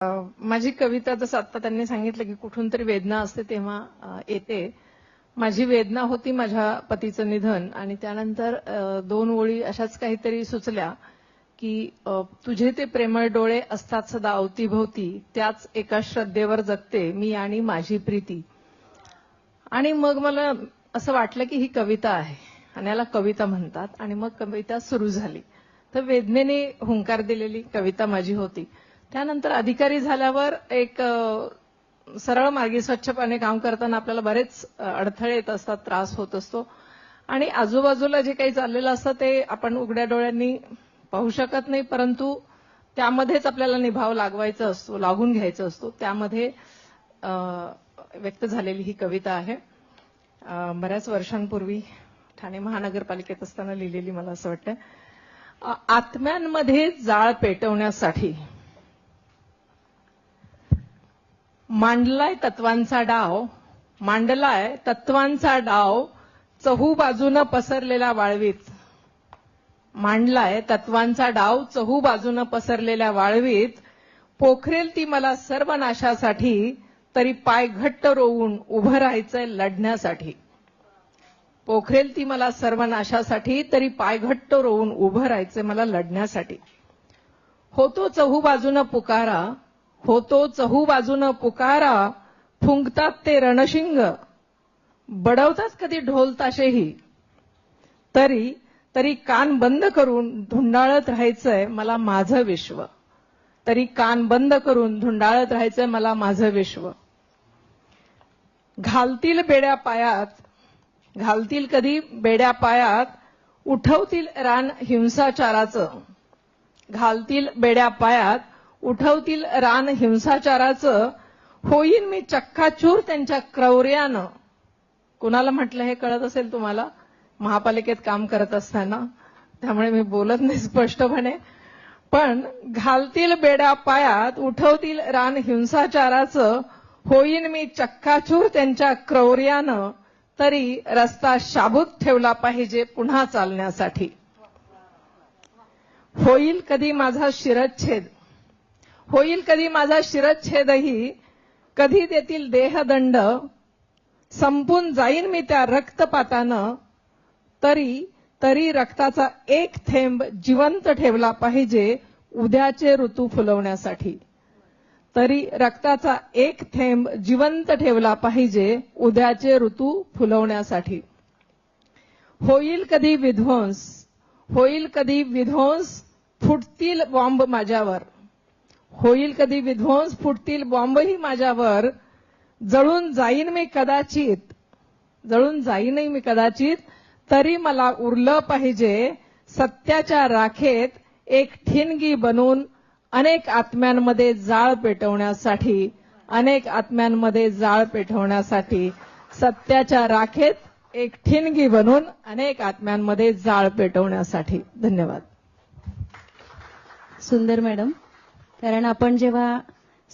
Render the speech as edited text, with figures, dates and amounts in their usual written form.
माझी कविता जसं आता त्यांनी सांगितलं की कुठून तरी वेदना असते तेव्हा येते. माझी वेदना होती माझ्या पतीचं निधन आणि त्यानंतर दोन ओळी अशाच काहीतरी सुचल्या की तुझे ते प्रेमळ डोळे असतात सदा अवतीभोवती, त्याच एका श्रद्धेवर जगते मी आणि माझी प्रीती. आणि मग मला असं वाटलं की ही कविता आहे आणि याला कविता म्हणतात आणि मग कविता सुरू झाली. तर वेदनेने हुंकार दिलेली कविता माझी होती. त्यानंतर अधिकारी झाल्यावर एक सरळ मार्गी स्वच्छपणे काम करताना आपल्याला बरेच अडथळे येत असतात, त्रास होत असतो आणि आजूबाजूला जे काही चाललेलं असतं ते आपण उघड्या डोळ्यांनी पाहू शकत नाही, परंतु त्यामध्येच आपल्याला निभाव लागून घ्यायचा असतो. त्यामध्ये व्यक्त झालेली ही कविता आहे. बऱ्याच वर्षांपूर्वी ठाणे महानगरपालिकेत असताना लिहिलेली मला असं वाटतं. आत्म्यांमध्ये जाळ पेटवण्यासाठी मांडलाय तत्वांचा डाव चहू बाजूनं पसरलेल्या वाळवीत. मांडलाय तत्वांचा डाव चहू बाजूनं पसरलेल्या वाळवीत. पोखरेल ती मला सर्वनाशासाठी, तरी पाय घट्ट रोवून उभं राहायचंय लढण्यासाठी. पोखरेल ती मला सर्वनाशासाठी, तरी पाय घट्ट रोवून उभं राहायचंय मला लढण्यासाठी. होतो चहू बाजूनं पुकारा, फुंकतात ते रणशिंग, बडवतात कधी ढोल ताशेही, तरी कान बंद करून धुंडाळत राहायचंय मला माझं विश्व. तरी कान बंद करून धुंडाळत राहायचंय मला माझं विश्व. घालतील कधी बेड्या पायात, उठवतील रान हिंसाचाराचं. घालतील बेड्या पायात, उठवतील रान हिंसाचाराचं. होईन मी चक्काचूर त्यांच्या क्रौर्यानं. कुणाला म्हटलं हे कळत असेल तुम्हाला? महापालिकेत काम करत असताना, त्यामुळे मी बोलत नाही स्पष्टपणे. पण घालतील बेड्या पायात, उठवतील रान हिंसाचाराचं. होईन मी चक्काचूर त्यांच्या क्रौर्यानं, तरी रस्ता शाबूत ठेवला पाहिजे पुन्हा चालण्यासाठी. होईल कधी माझा शिरच्छेदही, कधी देतील देहदंड. संपून जाईन मी त्या रक्तपातानं, तरी रक्ताचा एक थेंब जिवंत ठेवला पाहिजे उद्याचे ऋतू फुलवण्यासाठी. तरी रक्ताचा एक थेंब जिवंत ठेवला पाहिजे उद्याचे ऋतू फुलवण्यासाठी. होईल कधी विध्वंस, फुटतील बॉम्ब माझ्यावर. होईल कधी विध्वंस, फुटतील बॉम्बही माझ्यावर. जळून जाईनही मी कदाचित, तरी मला उरलं पाहिजे सत्याच्या राखेत एक ठिणगी बनून अनेक आत्म्यांमध्ये जाळ पेटवण्यासाठी. सत्याच्या राखेत एक ठिणगी बनून अनेक आत्म्यांमध्ये जाळ पेटवण्यासाठी. धन्यवाद. सुंदर मॅडम, कारण आपण जेव्हा